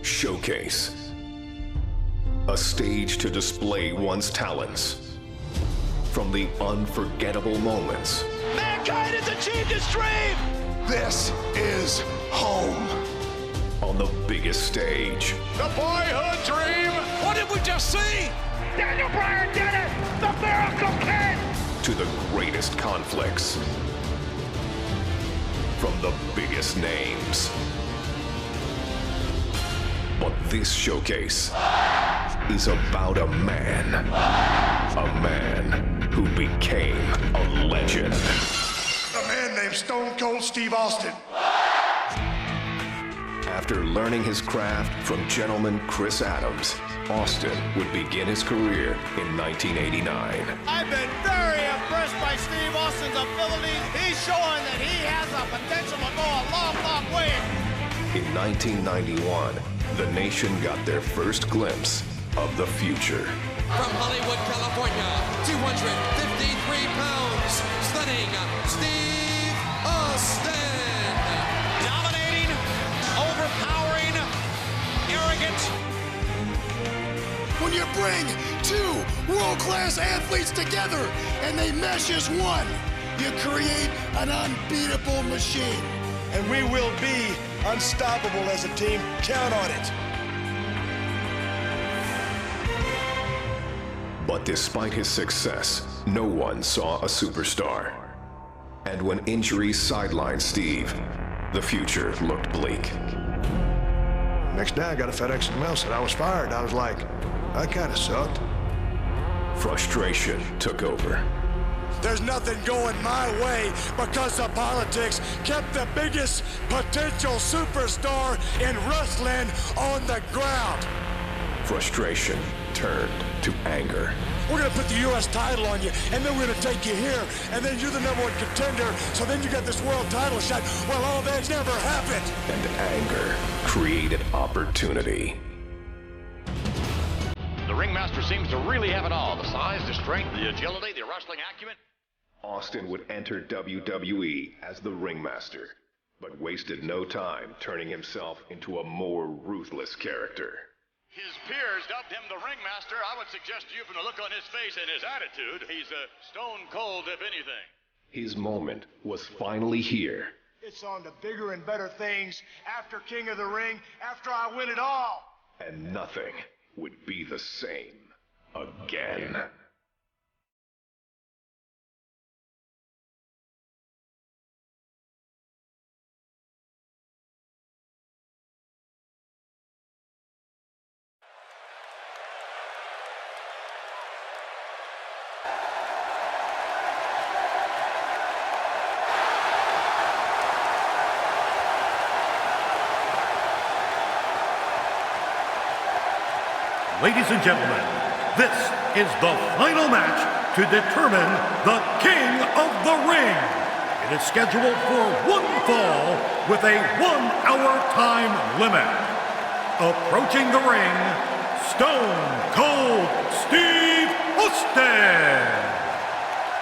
Showcase. A stage to display one's talents. From the unforgettable moments. Mankind has achieved his dream! This is home. On the biggest stage. The boyhood dream! What did we just see? Daniel Bryan did it! The Miracle Kid! To the greatest conflicts. From the biggest names. But this showcase is about a man who became a legend. A man named Stone Cold Steve Austin. After learning his craft from gentleman Chris Adams, Austin would begin his career in 1989. I've been very impressed by Steve Austin's abilities. He's showing that he has a potential to go a long, long way. In 1991, the nation got their first glimpse of the future. From Hollywood, California, 253 pounds, stunning Steve Austin. Dominating, overpowering, arrogant. When you bring two world-class athletes together and they mesh as one, you create an unbeatable machine. And we will be unstoppable as a team. Count on it. But despite his success, no one saw a superstar. And when injuries sidelined Steve, the future looked bleak. Next day, I got a FedEx in the mail, said I was fired. I was like, that kind of sucked. Frustration took over. There's nothing going my way because the politics kept the biggest potential superstar in wrestling on the ground. Frustration turned to anger. We're going to put the U.S. title on you, and then we're going to take you here, and then you're the #1 contender, so then you got this world title shot. Well, all that's never happened. And anger created opportunity. The ringmaster seems to really have it all. The size, the strength, the agility, the wrestling acumen. Austin would enter WWE as the ringmaster, but wasted no time turning himself into a more ruthless character. His peers dubbed him the ringmaster. I would suggest to you from the look on his face and his attitude, he's stone cold if anything. His moment was finally here. It's on to bigger and better things after King of the Ring, after I win it all. And nothing would be the same again. Ladies and gentlemen, this is the final match to determine the King of the Ring. It is scheduled for one fall with a 1-hour time limit. Approaching the ring, Stone Cold Steve Austin.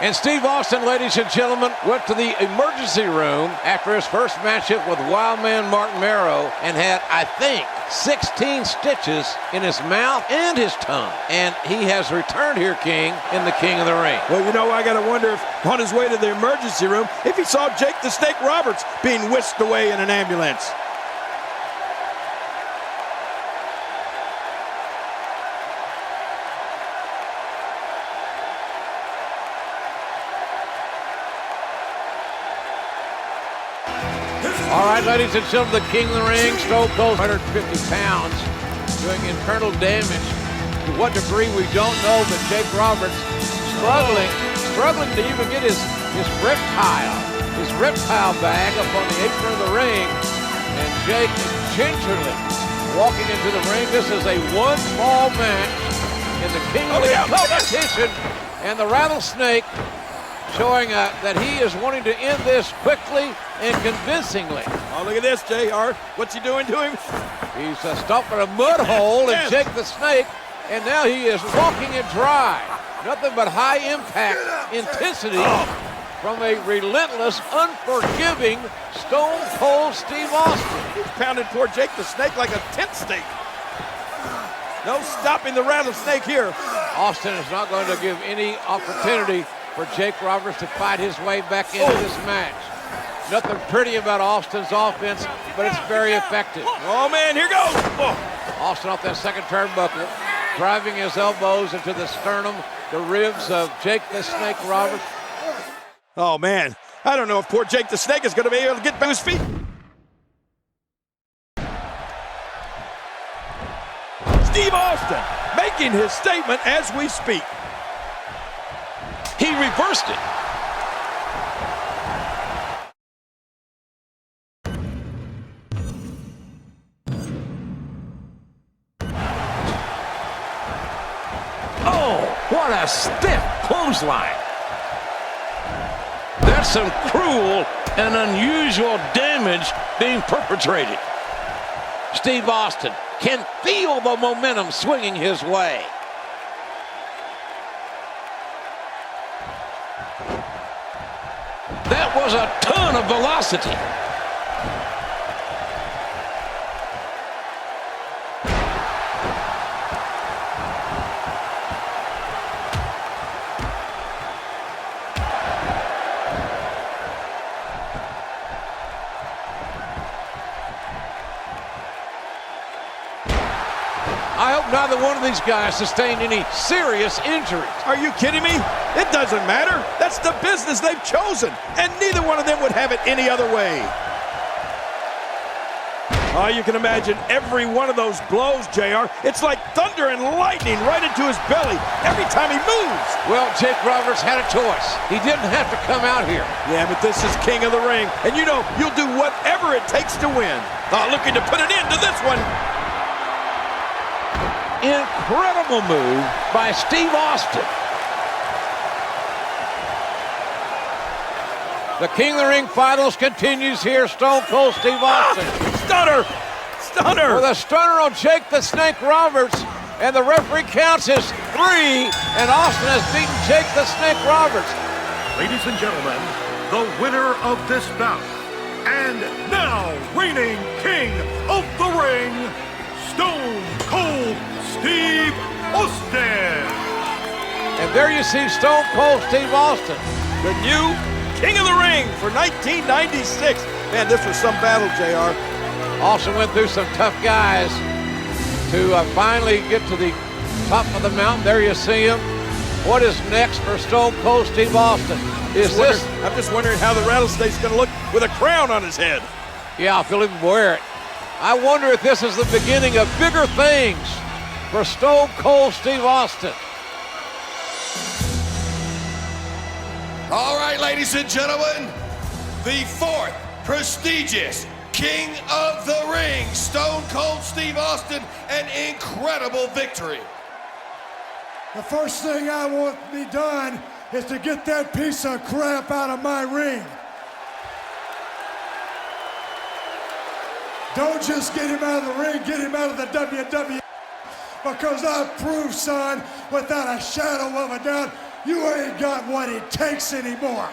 And Steve Austin, ladies and gentlemen, went to the emergency room after his first matchup with Wildman Martin Merrow and had, I think, 16 stitches in his mouth and his tongue. And he has returned here, King, in the King of the Ring. Well, you know, I got to wonder if on his way to the emergency room, if he saw Jake the Snake Roberts being whisked away in an ambulance. All right, ladies and gentlemen, the King of the Ring, Stone Cold, 150 pounds, doing internal damage. To what degree, we don't know, but Jake Roberts struggling to even get his reptile bag up on the apron of the ring. And Jake gingerly walking into the ring. This is a one-fall match in the King of the Ring competition. And the Rattlesnake showing that he is wanting to end this quickly and convincingly. Oh, look at this, JR. What's he doing to him? He's stomping a mud hole in Jake the Snake, and now he is walking it dry. Nothing but high impact intensity from a relentless, unforgiving Stone Cold Steve Austin. He pounded poor Jake the Snake like a tent stake. No stopping the rattlesnake here. Austin is not going to give any opportunity for Jake Roberts to fight his way back into this match. Nothing pretty about Austin's offense, but it's very effective. Oh man, here goes. Austin off that second turnbuckle, driving his elbows into the sternum, the ribs of Jake the Snake Roberts. Oh man, I don't know if poor Jake the Snake is going to be able to get back to his feet. Steve Austin making his statement as we speak. He reversed it. Oh, what a stiff clothesline. That's some cruel and unusual damage being perpetrated. Steve Austin can feel the momentum swinging his way. That was a ton of velocity. I hope neither one of these guys sustained any serious injuries. Are you kidding me? It doesn't matter. That's the business they've chosen, and neither one of them would have it any other way. Oh, you can imagine every one of those blows, JR. It's like thunder and lightning right into his belly every time he moves. Well, Jake Roberts had a choice. He didn't have to come out here. Yeah, but this is King of the Ring, and you know you'll do whatever it takes to win. Looking to put an end to this one. Incredible move by Steve Austin. The King of the Ring finals continues here. Stone Cold Steve Austin. Stunner! Stunner! With a stunner on Jake the Snake Roberts. And the referee counts as 3. And Austin has beaten Jake the Snake Roberts. Ladies and gentlemen, the winner of this bout, and now reigning King of the Ring, Stone Cold Steve Austin. And there you see Stone Cold Steve Austin, the new King of the Ring for 1996. Man, this was some battle, JR. Austin went through some tough guys to finally get to the top of the mountain. There you see him. What is next for Stone Cold Steve Austin? I'm just wondering how the rattlesnake's going to look with a crown on his head. Yeah, if he'll even wear it. I wonder if this is the beginning of bigger things for Stone Cold Steve Austin. All right, ladies and gentlemen, the 4th prestigious King of the Ring, Stone Cold Steve Austin, an incredible victory. The first thing I want to be done is to get that piece of crap out of my ring. Don't just get him out of the ring, get him out of the WWE. Because I've proved, son, without a shadow of a doubt, you ain't got what it takes anymore.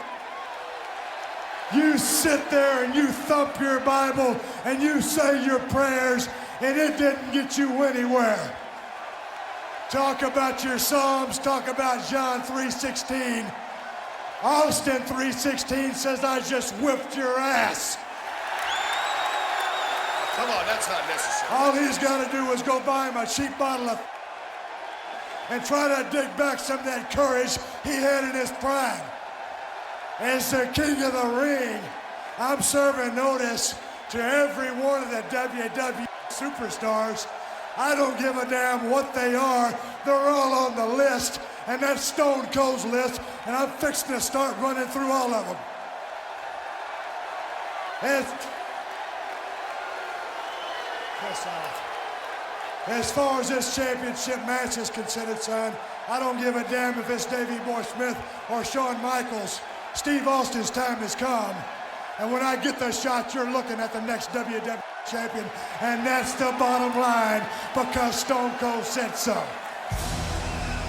You sit there and you thump your Bible and you say your prayers, and it didn't get you anywhere. Talk about your Psalms, talk about John 3:16. Austin 3:16 says I just whipped your ass. Come on, that's not necessary. All he's got to do is go buy him a cheap bottle of and try to dig back some of that courage he had in his prime. As the King of the Ring, I'm serving notice to every one of the WWE superstars. I don't give a damn what they are. They're all on the list, and that's Stone Cold's list, and I'm fixing to start running through all of them. As far as this championship match is considered, son, I don't give a damn if it's Davey Boy Smith or Shawn Michaels. Steve Austin's time has come. And when I get the shot, you're looking at the next WWE champion. And that's the bottom line, because Stone Cold said so.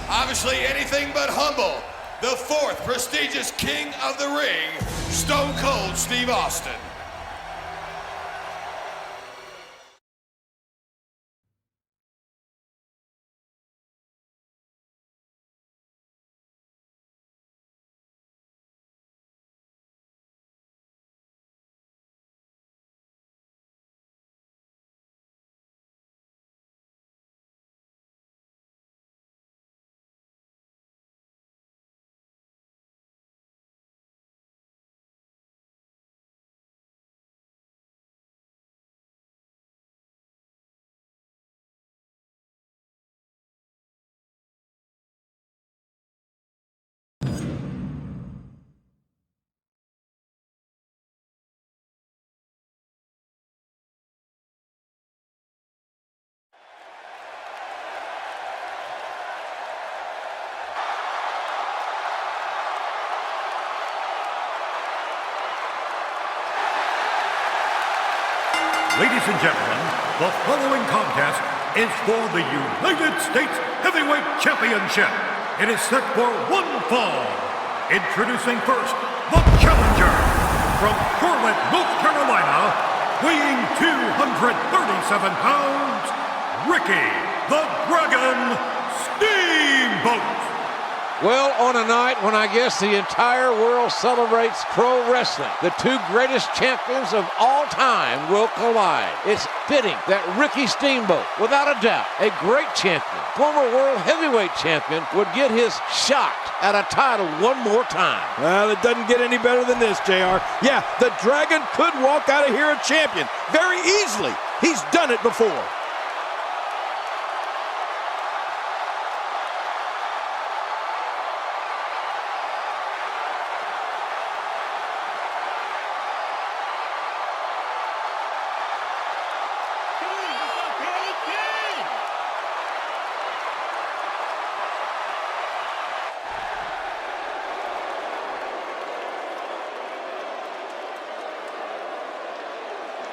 Obviously anything but humble the fourth prestigious King of the Ring, Stone Cold Steve Austin. Ladies and gentlemen, the following contest is for the United States Heavyweight Championship. It is set for one fall. Introducing first, the challenger from Charlotte, North Carolina, weighing 237 pounds, Ricky the Dragon Steamboat. Well, on a night when I guess the entire world celebrates pro wrestling, the two greatest champions of all time will collide. It's fitting that Ricky Steamboat, without a doubt, a great champion, former world heavyweight champion, would get his shot at a title one more time. Well, it doesn't get any better than this, JR. Yeah, the Dragon could walk out of here a champion very easily. He's done it before.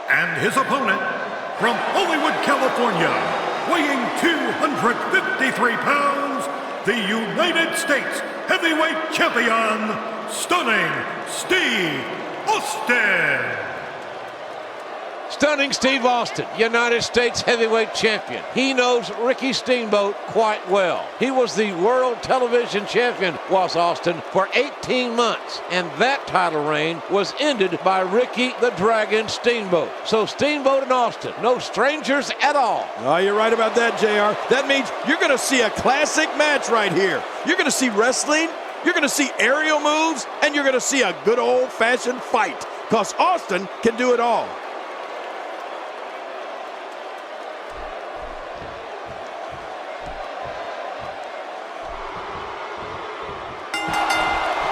And his opponent, from Hollywood, California, weighing 253 pounds, the United States Heavyweight Champion, Stunning Steve Austin. Stunning Steve Austin, United States Heavyweight Champion. He knows Ricky Steamboat quite well. He was the World Television Champion, was Austin, for 18 months. And that title reign was ended by Ricky the Dragon Steamboat. So Steamboat and Austin, no strangers at all. Oh, you're right about that, JR. That means you're going to see a classic match right here. You're going to see wrestling, you're going to see aerial moves, and you're going to see a good old-fashioned fight. Because Austin can do it all.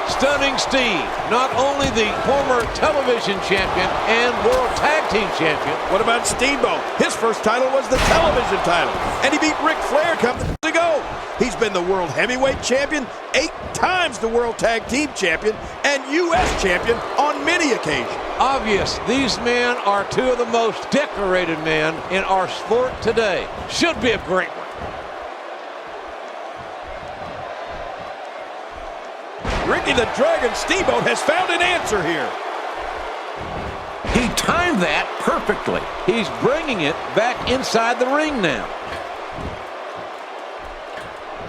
Stunning Steve, not only the former television champion and world tag team champion. What about Steamboat? His first title was the television title, and he beat Ric Flair a couple years ago. He's been the world heavyweight champion, 8 times the world tag team champion, and U.S. champion on many occasions. Obvious, these men are two of the most decorated men in our sport today. Should be a great one. Ricky the Dragon Steamboat has found an answer here. He timed that perfectly. He's bringing it back inside the ring now.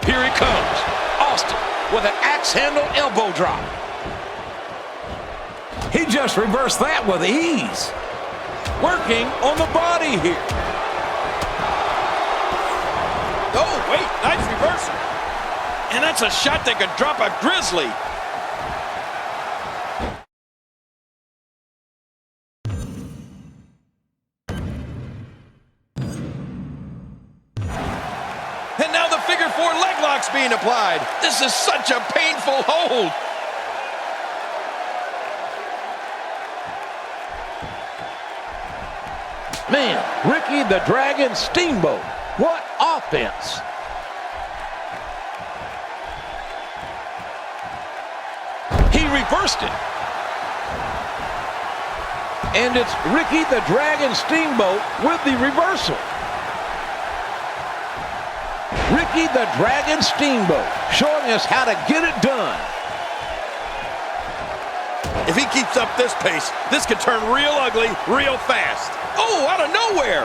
Here he comes. Austin with an axe handle elbow drop. He just reversed that with ease. Working on the body here. Oh, wait, nice reversal. And that's a shot that could drop a grizzly. And now the figure 4 leg lock's being applied. This is such a painful hold. Man, Ricky the Dragon Steamboat. What offense. He reversed it. And it's Ricky the Dragon Steamboat with the reversal. Ricky the Dragon Steamboat showing us how to get it done. If he keeps up this pace, this could turn real ugly real fast. Oh, out of nowhere.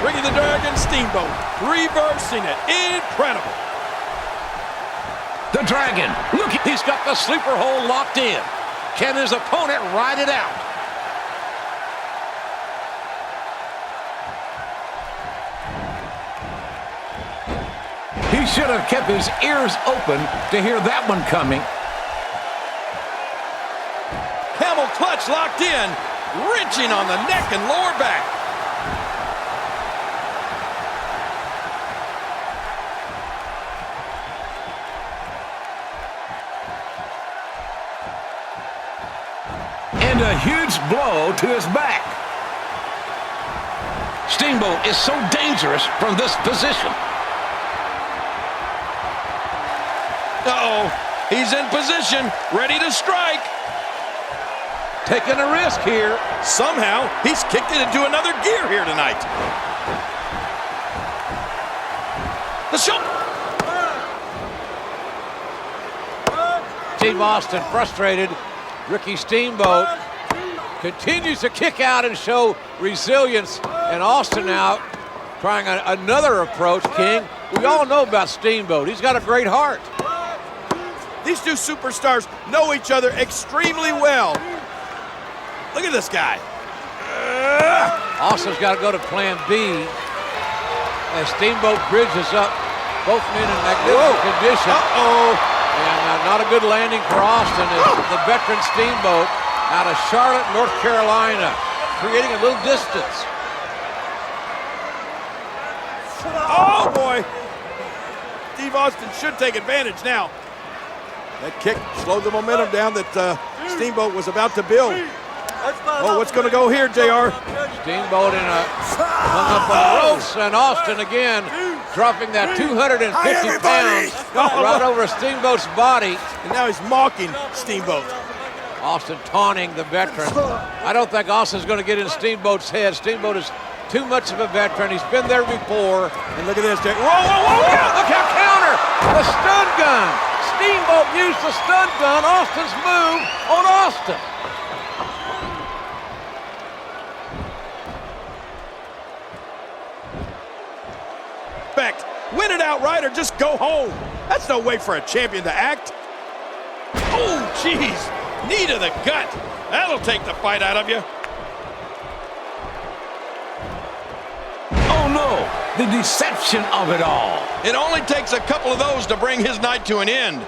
Ricky the Dragon Steamboat reversing it. Incredible. The Dragon, look, he's got the sleeper hold locked in. Can his opponent ride it out? He should have kept his ears open to hear that one coming. Camel clutch locked in, wrenching on the neck and lower back. And a huge blow to his back. Steamboat is so dangerous from this position. Uh-oh, he's in position, ready to strike. Taking a risk here. Somehow, he's kicked it into another gear here tonight. The shot. Steve Austin frustrated. Ricky Steamboat continues to kick out and show resilience. And Austin now trying another approach, King. We all know about Steamboat. He's got a great heart. These two superstars know each other extremely well. Look at this guy. Austin's got to go to plan B as Steamboat bridges up both men in magnificent condition. And not a good landing for Austin as the veteran Steamboat out of Charlotte, North Carolina, creating a little distance. Oh, boy. Steve Austin should take advantage now. That kick slowed the momentum down that Steamboat was about to build. Oh, what's going to go here, JR? Steamboat hung up on the ropes, and Austin again dropping that 250 pounds right over Steamboat's body. And now he's mocking Steamboat. Austin taunting the veteran. I don't think Austin's going to get in Steamboat's head. Steamboat is too much of a veteran. He's been there before. And look at this, Jay. Whoa, whoa, whoa, whoa! Look how counter! The stun gun! Steamboat used the stun gun. Austin's move on Austin. Win it outright or just go home. That's no way for a champion to act. Oh, jeez. Knee to the gut. That'll take the fight out of you. Oh, no. The deception of it all. It only takes a couple of those to bring his night to an end.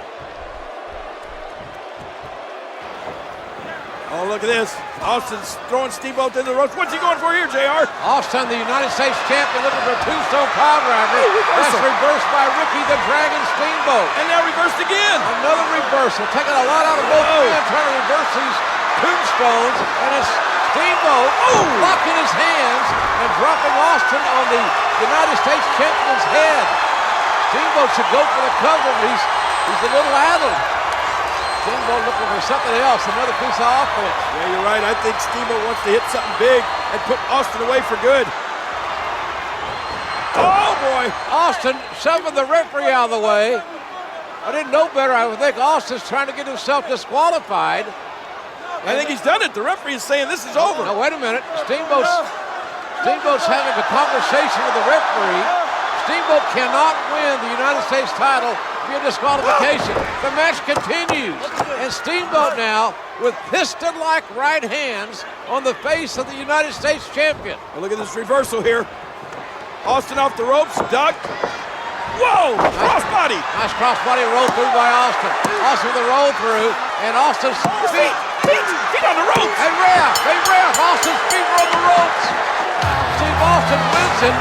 Oh, look at this. Austin's throwing Steamboat into the ropes. What's he going for here, JR? Austin, the United States champion, looking for a tombstone pile driver. That's reversed by Ricky the Dragon Steamboat. And now reversed again. Another reversal, taking a lot out of both men, trying to reverse these tombstones. And it's Steamboat locking his hands and dropping Austin on the United States champion's head. Steamboat should go for the cover, but he's a little addled. Steamboat looking for something else, another piece of offense. Yeah, you're right. I think Steamboat wants to hit something big and put Austin away for good. Oh, boy. Austin shoving the referee out of the way. I didn't know better. I would think Austin's trying to get himself disqualified. I think he's done it. The referee is saying this is over. No, wait a minute. Steamboat's having a conversation with the referee. Steamboat cannot win the United States title via disqualification. The match continues. And Steamboat now with piston-like right hands on the face of the United States champion. Well, look at this reversal here. Austin off the ropes, duck. Whoa, crossbody. Nice crossbody roll through by Austin. Austin with a roll through, and Austin's feet on the ropes. They ref. Austin's feet were on the ropes. Steve Austin wins it